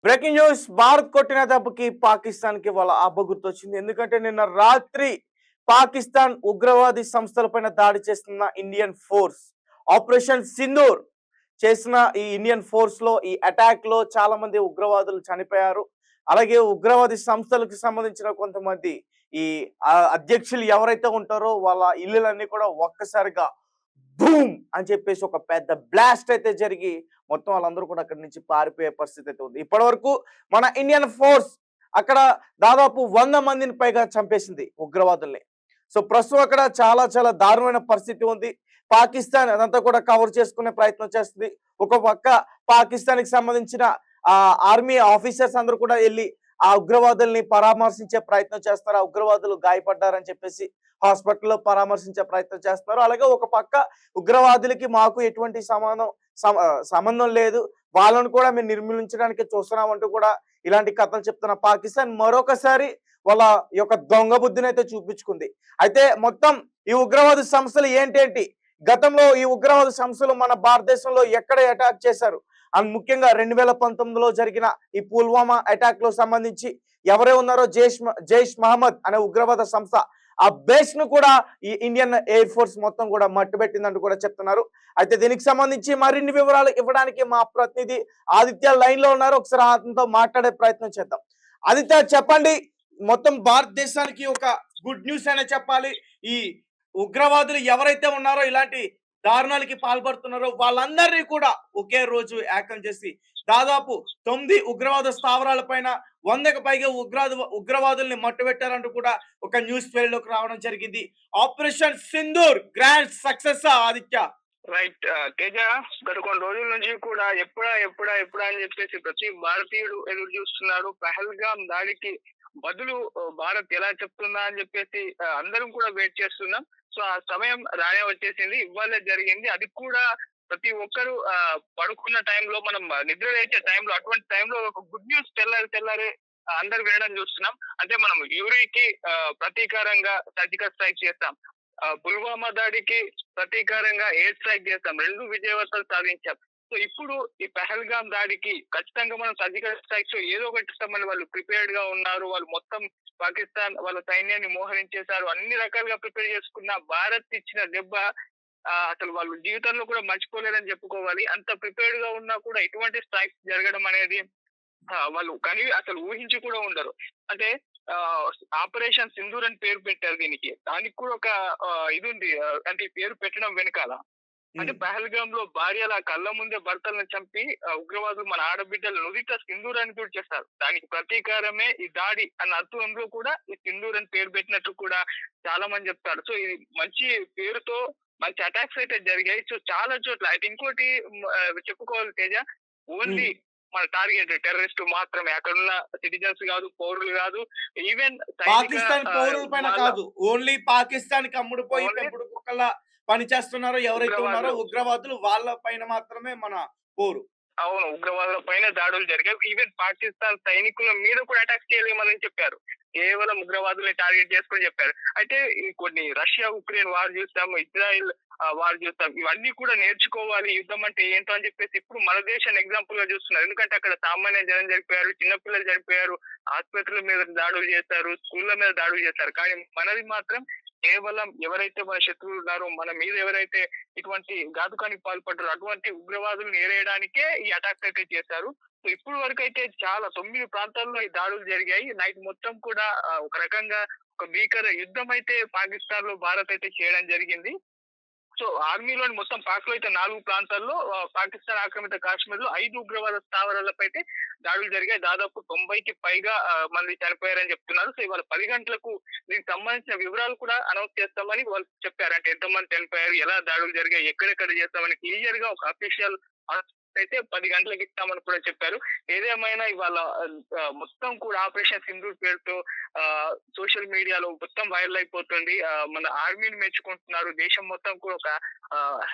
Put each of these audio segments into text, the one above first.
Breaking news. Bharat కొట్టిన దెబ్బకి పాకిస్తాన్ కి వాళ్ళ అబ్బ గుర్తొచ్చింది. ఎందుకంటే నిన్న రాత్రి పాకిస్తాన్ ఉగ్రవాది సంస్థలపైన దాడి చేస్తున్న ఇండియన్ ఫోర్స్ ఆపరేషన్ సింధూర్ చేసిన ఈ ఇండియన్ ఫోర్స్ లో ఈ అటాక్ లో చాలా మంది ఉగ్రవాదులు చనిపోయారు. అలాగే ఉగ్రవాది సంస్థలకు సంబంధించిన కొంతమంది ఈ అధ్యక్షులు ఎవరైతే ఉంటారో వాళ్ళ ఇల్లులన్నీ కూడా ఒక్కసారిగా బూమ్ అని చెప్పేసి ఒక పెద్ద బ్లాస్ట్ అయితే జరిగి మొత్తం వాళ్ళందరూ కూడా అక్కడి నుంచి పారిపోయే పరిస్థితి అయితే ఉంది. ఇప్పటి వరకు మన ఇండియన్ ఫోర్స్ అక్కడ దాదాపు 100 మందిని పైగా చంపేసింది ఉగ్రవాదుల్ని. సో ప్రస్తుతం అక్కడ చాలా చాలా దారుణమైన పరిస్థితి ఉంది. పాకిస్తాన్ అదంతా కూడా కవర్ చేసుకునే ప్రయత్నం చేస్తుంది. ఒక పక్క పాకిస్తాన్ కి సంబంధించిన ఆర్మీ ఆఫీసర్స్ అందరూ కూడా వెళ్ళి ఆ ఉగ్రవాదుల్ని పరామర్శించే ప్రయత్నం చేస్తారు. ఆ ఉగ్రవాదులు గాయపడ్డారని చెప్పేసి హాస్పిటల్లో పరామర్శించే ప్రయత్నం చేస్తున్నారు. అలాగే ఒక పక్క ఉగ్రవాదులకి మాకు ఎటువంటి సంబంధం లేదు, వాళ్ళను కూడా మేము నిర్మూలించడానికి చూస్తున్నాం అంటూ కూడా ఇలాంటి కథలు చెప్తున్న పాకిస్తాన్ మరొకసారి వాళ్ళ యొక్క దొంగ బుద్ధిని అయితే చూపించుకుంది. అయితే మొత్తం ఈ ఉగ్రవాద సంస్థలు ఏంటేంటి, గతంలో ఈ ఉగ్రవాద సంస్థలు మన భారతదేశంలో ఎక్కడ అటాక్ చేశారు అండ్ ముఖ్యంగా 2019లో జరిగిన ఈ పుల్వామా అటాక్ లో సంబంధించి ఎవరే ఉన్నారో జైష్ మహమ్మద్ అనే ఉగ్రవాద సంస్థ ఆ బేస్ ను కూడా ఈ ఇండియన్ ఎయిర్ ఫోర్స్ మొత్తం కూడా మట్టుబెట్టిందంటూ కూడా చెప్తున్నారు. అయితే దీనికి సంబంధించి మరిన్ని వివరాలు ఇవ్వడానికి మా ప్రతినిధి ఆదిత్య లైన్ లో ఉన్నారు. ఒకసారి అతనితో మాట్లాడే ప్రయత్నం చేద్దాం. ఆదిత్య, చెప్పండి. మొత్తం భారతదేశానికి ఒక గుడ్ న్యూస్ అనే చెప్పాలి. ఈ ఉగ్రవాదులు ఎవరైతే ఉన్నారో, ఇలాంటి దారుణాలకి పాల్పడుతున్నారో వాళ్ళందరినీ కూడా ఒకే రోజు ఏకం చేసి దాదాపు 9 ఉగ్రవాద స్థావరాల పైన 100కు పైగా ఉగ్రవాదుల్ని మట్టుబెట్టారంటూ కూడా ఒక న్యూస్ లోకి రావడం జరిగింది. Operation Sindoor grand success Aditya. Right. Teja, గత కొన్ని రోజుల నుంచి కూడా ఎప్పుడా అని చెప్పేసి ప్రతి భారతీయుడు ఎదురు చూస్తున్నాడు. పహల్గామ్ దాడికి బదులు భారత్ ఎలా చెప్తుందా అని చెప్పేసి అందరం కూడా వెయిట్ చేస్తున్నాం. సో ఆ సమయం రానే వచ్చేసింది, ఇవాళ జరిగింది. అది కూడా ప్రతి ఒక్కరు పడుకున్న టైంలో, మనం నిద్ర లేచే టైంలో, అటువంటి టైంలో ఒక గుడ్ న్యూస్ తెల్లారి అందరు వినడం చూస్తున్నాం. అంటే మనం యూరికి ప్రతీకారంగా సర్జికల్ స్ట్రైక్ చేస్తాం, పుల్వామా దాడికి ప్రతీకారంగా ఎయిర్ స్ట్రైక్ చేస్తాం, 2 విజయవంతాలు సాధించాం. సో ఇప్పుడు ఈ పహల్గామ్ దాడికి ఖచ్చితంగా మనం సర్జికల్ స్ట్రైక్స్ ఏదో ఒకటి ఇస్తామని వాళ్ళు ప్రిపేర్డ్ గా ఉన్నారు. వాళ్ళు మొత్తం పాకిస్తాన్ వాళ్ళ సైన్యాన్ని మోహరించేశారు. అన్ని రకాలుగా ప్రిపేర్ చేసుకున్న భారత్ ఇచ్చిన దెబ్బ అసలు వాళ్ళు జీవితంలో కూడా మర్చిపోలేదని చెప్పుకోవాలి. అంత ప్రిపేర్డ్ గా ఉన్నా కూడా ఇటువంటి స్ట్రైక్స్ జరగడం అనేది వాళ్ళు కానీ అసలు ఊహించి కూడా ఉండరు. అంటే ఆపరేషన్ సింధూర్ అని పేరు పెట్టారు దీనికి. దానికి కూడా ఒక ఇది ఉంది. అంటే ఈ పేరు పెట్టడం వెనకాల అంటే పహల్గామ్ లో భార్యల కళ్ళ ముందే భర్తలను చంపి ఉగ్రవాదులు మన ఆడబిడ్డల నుదిట సింధూర్ అని కూడా చేస్తారు. దానికి ప్రతీకారమే ఈ దాడి అన్న అర్థంలో కూడా ఈ సింధూర్ అని పేరు పెట్టినట్టు కూడా చాలా మంది చెప్తారు. సో ఇది మంచి పేరుతో మంచి అటాక్స్ అయితే జరిగాయి. సో చాలా చోట్ల అయితే ఇంకోటి చెప్పుకోవాలి తేజ, ఓన్లీ మన టార్గెట్ టెర్రరిస్ట్ మాత్రమే, అక్కడున్న సిటిజన్స్ కాదు, పౌరులు కాదు, ఈవెన్ పాకిస్తాన్ పౌరుల పైన కాదు, ఓన్లీ పాకిస్తాన్ కి అమ్ముడుపోయి పెంపుడు కుక్కల పని చేస్తున్నారో ఎవరైతే ఉన్నారో ఉగ్రవాదులు వాళ్ళ పైన మాత్రమే మన పోరు. అవును, ఉగ్రవాదుల పైన దాడులు జరిగాయి. ఈవెన్ పాకిస్తాన్ సైనికుల మీద కూడా అటాక్ చేయలేమని చెప్పారు. కేవలం ఉగ్రవాదుల్ని టార్గెట్ చేసుకుని చెప్పారు. అయితే ఈ కొన్ని రష్యా ఉక్రెయిన్ వార్ చూస్తాము, ఇజ్రాయిల్ వార్ చూస్తాం, ఇవన్నీ కూడా నేర్చుకోవాలి యుద్ధం అంటే ఏంటో అని చెప్పేసి ఇప్పుడు మన దేశాన్ని ఎగ్జాంపుల్ గా చూస్తున్నారు. ఎందుకంటే అక్కడ సామాన్య జనం చనిపోయారు, చిన్నపిల్లలు చనిపోయారు, ఆసుపత్రుల మీద దాడులు చేస్తారు, స్కూళ్ళ మీద దాడులు చేస్తారు. కానీ మనది మాత్రం కేవలం ఎవరైతే మన శత్రువులు ఉన్నారో, మన మీద ఎవరైతే ఇటువంటి ఘాతుకానికి పాల్పడ్డారో అటువంటి ఉగ్రవాదులను ఏరేయడానికే ఈ అటాక్స్ అయితే చేశారు. సో ఇప్పుడు వరకు అయితే చాలా 9 ప్రాంతాల్లో ఈ దాడులు జరిగాయి. నైట్ మొత్తం కూడా ఒక రకంగా ఒక భీకర యుద్ధం అయితే పాకిస్తాన్ లో భారత్ అయితే చేయడం జరిగింది. సో ఆర్మీలోని మొత్తం పాక్ లో అయితే 4 ప్రాంతాల్లో, పాకిస్తాన్ ఆక్రమిత కాశ్మీర్ లో 5 ఉగ్రవాద స్థావరాలపై అయితే దాడులు జరిగాయి. దాదాపు 90కి పైగా మంది చనిపోయారని చెప్తున్నారు. సో ఇవాళ 10 గంటలకు దీనికి సంబంధించిన వివరాలు కూడా అనౌన్స్ చేస్తామని వాళ్ళు చెప్పారు. అంటే ఎంతమంది చనిపోయారు, ఎలా దాడులు జరిగాయి, ఎక్కడెక్కడ చేస్తామని క్లియర్ గా ఒక అఫీషియల్ అయితే 10 గంటలకు ఇస్తామని కూడా చెప్పారు. ఏదేమైనా ఇవాళ మొత్తం కూడా ఆపరేషన్ సింధూర్ పేరుతో సోషల్ మీడియాలో మొత్తం వైరల్ అయిపోతుంది. మన ఆర్మీని మెచ్చుకుంటున్నారు. దేశం మొత్తం కూడా ఒక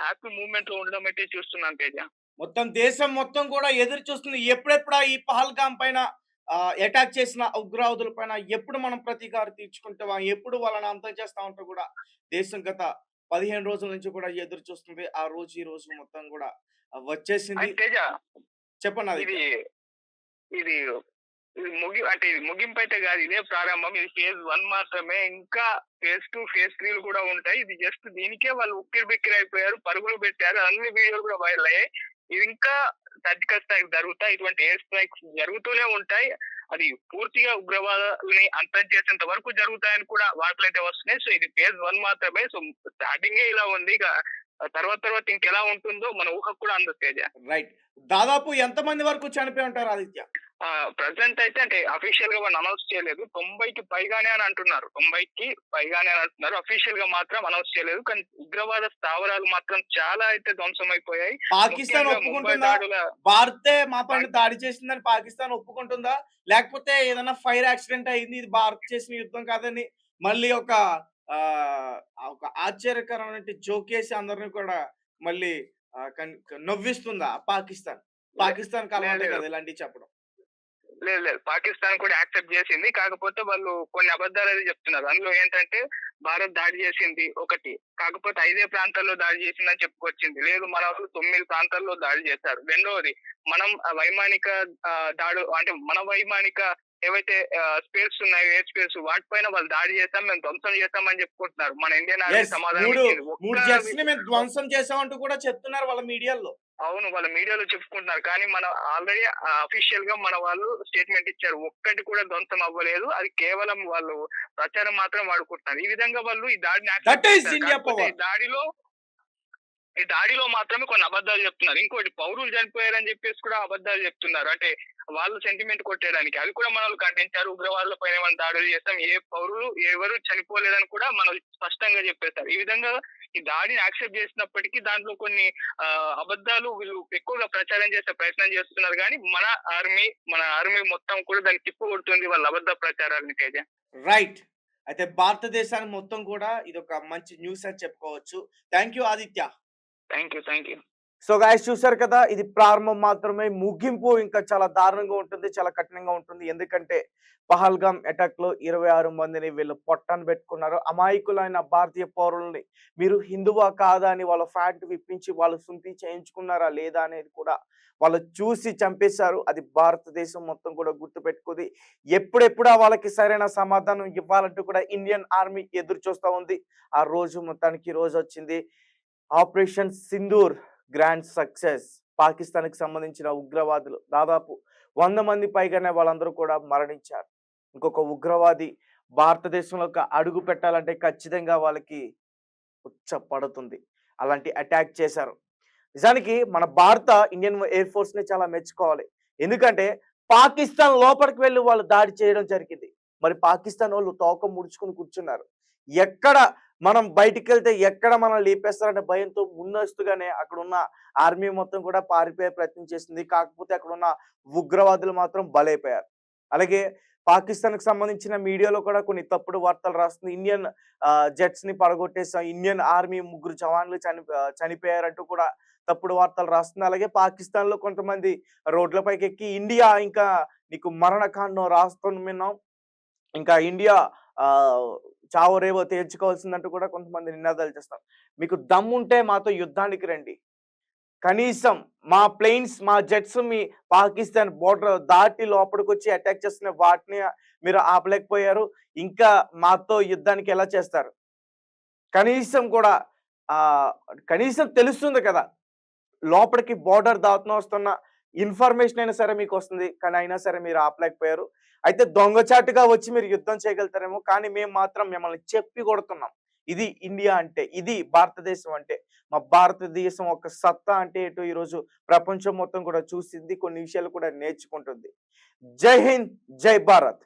హ్యాపీ మూవ్మెంట్ లో ఉండడం అయితే చూస్తున్నాను తేజ. మొత్తం దేశం మొత్తం కూడా ఎదురు చూస్తుంది ఎప్పుడెప్పుడా ఈ పహల్గామ్ పైన అటాక్ చేసిన ఉగ్రవాదుల పైన ఎప్పుడు మనం ప్రతీకారం తీర్చుకుంటామా, ఎప్పుడు వాళ్ళని అంతం చేస్తామంటూ కూడా దేశం గత 15 రోజుల నుంచి కూడా ఎదురు చూస్తుంది. ఆ రోజు ఈ రోజు మొత్తం కూడా వచ్చేసింది. తేజ, చెప్పండి అది. ఇది ఇది ఇది ముగింపు అయితే కాదు, ఇదే ప్రారంభం. ఇది ఫేజ్ 1 మాత్రమే. ఇంకా ఫేజ్ 2, ఫేజ్ 3 కూడా ఉంటాయి. ఇది జస్ట్ దీనికే వాళ్ళు ఉక్కిరి బిక్కిరి అయిపోయారు, పరుగులు పెట్టారు, అన్ని వీడియోలు కూడా వైరల్ అయ్యాయి. ఇది ఇంకా సర్జికల్ స్ట్రైక్ జరుగుతాయి, ఇటువంటి ఎయిర్ స్ట్రైక్స్ జరుగుతూనే ఉంటాయి. అది పూర్తిగా ఉగ్రవాదాలని అంతం చేసేంత వరకు జరుగుతాయని కూడా వార్తలు అయితే వస్తున్నాయి. సో ఇది ఫేజ్ 1 మాత్రమే. సో స్టార్టింగే ఇలా ఉంది. ఇక తర్వాత ఇంకెలా ఉంటుందో మన ఊహకు కూడా అందదు తేజ. రైట్. దాదాపు ఎంతమంది వరకు చనిపోయి ఉంటారు ఆదిత్య? ప్రెసెంట్ అయితే అంటే అఫీషియల్ గా వాళ్ళు అనౌన్స్ చేయలేదు. 90కి పైగానే అని అంటున్నారు. 90కి పైగానే అని అంటున్నారు. అఫీషియల్ గా మాత్రం అనౌన్స్ చేయలేదు. కానీ ఉగ్రవాద స్థావరాలు మాత్రం చాలా అయితే ధ్వంసం అయిపోయాయి. పాకిస్తాన్ ఒప్పుకుంటుందా భారతే మా పైన దాడి చేసిందని? పాకిస్తాన్ ఒప్పుకుంటుందా? లేకపోతే ఏదైనా ఫైర్ యాక్సిడెంట్ అయింది, ఇది భారత్ చేసిన యుద్ధం కాదని మళ్ళీ ఒక ఆశ్చర్యకరమైన జోకేసి అందరిని కూడా మళ్ళీ నవ్విస్తుందా పాకిస్తాన్? పాకిస్తాన్ అలవాటే కదా ఇలాంటివి చెప్పడం. లేదు, పాకిస్తాన్ కూడా యాక్సెప్ట్ చేసింది. కాకపోతే వాళ్ళు కొన్ని అబద్ధాలు అయితే చెప్తున్నారు. అందులో ఏంటంటే భారత్ దాడి చేసింది ఒకటి, కాకపోతే 5 ప్రాంతాల్లో దాడి చేసిందని చెప్పుకొచ్చింది. లేదు, మన వాళ్ళు 9 ప్రాంతాల్లో దాడి చేశారు. రెండవది, మనం వైమానిక దాడు అంటే మన వైమానిక ఏవైతే స్పేస్ ఉన్నాయో, ఎయిర్ స్పేస్, వాటిపైన వాళ్ళు దాడి చేస్తాం, మేము ధ్వంసం చేస్తామని చెప్పుకుంటున్నారు. మన ఇండియన్ ఆర్మీ సమాధానం మేము ధ్వంసం చేసామంటూ కూడా చెప్తున్నారు వాళ్ళ మీడియాలో. అవును, వాళ్ళ మీడియాలో చెప్పుకుంటున్నారు. కానీ మన ఆల్రెడీ అఫీషియల్ గా మన వాళ్ళు స్టేట్మెంట్ ఇచ్చారు, ఒక్కటి కూడా ధ్వంసం అవ్వలేదు, అది కేవలం వాళ్ళు ప్రచారం మాత్రం వాడుకుంటున్నారు. ఈ విధంగా వాళ్ళు ఈ దాడిలో మాత్రమే కొన్ని అబద్ధాలు చెప్తున్నారు. ఇంకోటి, పౌరులు చనిపోయారని చెప్పేసి కూడా అబద్ధాలు చెప్తున్నారు. అంటే వాళ్ళు సెంటిమెంట్ కొట్టేయడానికి. అది కూడా మనల్ని ఖండించారు. ఉగ్రవాదుల పైన మనం దాడులు చేస్తాం, ఎవరు చనిపోలేదని కూడా మనం స్పష్టంగా చెప్పేశారు. ఈ విధంగా ఈ దాడిని యాక్సెప్ట్ చేసినప్పటికీ దాంట్లో కొన్ని అబద్ధాలు వీళ్ళు ఎక్కువగా ప్రచారం చేసే ప్రయత్నం చేస్తున్నారు. కానీ మన ఆర్మీ మొత్తం కూడా దాన్ని తిప్పుకొడుతుంది వాళ్ళ అబద్ధ ప్రచారాలని తేజ. రైట్. అయితే భారతదేశానికి మొత్తం కూడా ఇది ఒక మంచి న్యూస్ అని చెప్పుకోవచ్చు. Thank you Aditya. Thank you. So guys, చూసారు కదా, ఇది ప్రారంభం మాత్రమే. ముగింపు ఇంకా చాలా దారుణంగా ఉంటుంది, చాలా కఠినంగా ఉంటుంది. ఎందుకంటే పహల్గామ్ అటాక్ లో 26 మందిని వీళ్ళు పొట్టాన్ని పెట్టుకున్నారు. అమాయకులైన భారతీయ పౌరుల్ని మీరు హిందువా కాదా అని వాళ్ళ ఫ్యాంట్ విప్పించి వాళ్ళు సుంతి చేయించుకున్నారా లేదా అనేది కూడా వాళ్ళు చూసి చంపేశారు. అది భారతదేశం మొత్తం కూడా గుర్తుపెట్టుకుంది. ఎప్పుడెప్పుడు వాళ్ళకి సరైన సమాధానం ఇవ్వాలంటూ కూడా ఇండియన్ ఆర్మీ ఎదురు చూస్తూ ఉంది. ఆ రోజు మొత్తానికి రోజు వచ్చింది. Operation Sindoor grand success. పాకిస్తాన్కి సంబంధించిన ఉగ్రవాదులు దాదాపు 100 మంది పైగానే వాళ్ళందరూ కూడా మరణించారు. ఇంకొక ఉగ్రవాది భారతదేశంలోకి అడుగు పెట్టాలంటే ఖచ్చితంగా వాళ్ళకి పడుతుంది. అలాంటి అటాక్ చేశారు. నిజానికి మన భారత ఇండియన్ ఎయిర్ ఫోర్స్ ని చాలా మెచ్చుకోవాలి. ఎందుకంటే పాకిస్తాన్ లోపలికి వెళ్ళి వాళ్ళు దాడి చేయడం జరిగింది. మరి పాకిస్తాన్ వాళ్ళు తోక ముడుచుకుని కూర్చున్నారు. ఎక్కడ మనం బయటికి వెళ్తే ఎక్కడ మనం లేపేస్తారనే భయంతో ముందస్తుగానే అక్కడ ఉన్న ఆర్మీ మొత్తం కూడా పారిపోయే ప్రయత్నం చేసింది. కాకపోతే అక్కడ ఉన్న ఉగ్రవాదులు మాత్రం బలైపోయారు. అలాగే పాకిస్తాన్కి సంబంధించిన మీడియాలో కూడా కొన్ని తప్పుడు వార్తలు రాస్తుంది. ఇండియన్ జెట్స్ ని పడగొట్టేసాం, ఇండియన్ ఆర్మీ 3 జవాన్లు చనిపోయారంటూ కూడా తప్పుడు వార్తలు రాస్తుంది. అలాగే పాకిస్తాన్ లో కొంతమంది రోడ్లపైకి ఎక్కి ఇండియా ఇంకా నీకు మరణకాండం రాస్తున్నాం, ఇంకా ఇండియా చావో రేవో తేల్చుకోవాల్సిందంటూ కూడా కొంతమంది నినాదాలు చేస్తారు. మీకు దమ్ముంటే మాతో యుద్ధానికి రండి, కనీసం మా ప్లేన్స్, మా జెట్స్ మీ పాకిస్తాన్ బోర్డర్ దాటి లోపలికి వచ్చి అటాక్ చేస్తున్న వాటిని మీరు ఆపలేకపోయారు, ఇంకా మాతో యుద్ధానికి ఎలా చేస్తారు? కనీసం కూడా కనీసం తెలుస్తుంది కదా, లోపలికి బోర్డర్ దాటున వస్తున్న ఇన్ఫర్మేషన్ అయినా సరే మీకు వస్తుంది, కానీ అయినా సరే మీరు ఆపలేకపోయారు. అయితే దొంగచాటుగా వచ్చి మీరు యుద్ధం చేయగలుగుతారేమో, కానీ మేము మాత్రం మిమ్మల్ని చెప్పి కొడుతున్నాం. ఇది ఇండియా అంటే, ఇది భారతదేశం అంటే. మా భారతదేశం ఒక సత్తా అంటే ఏంటో ఈరోజు ప్రపంచం మొత్తం కూడా చూసింది, కొన్ని విషయాలు కూడా నేర్చుకుంటుంది. జై హింద్, జై భారత్.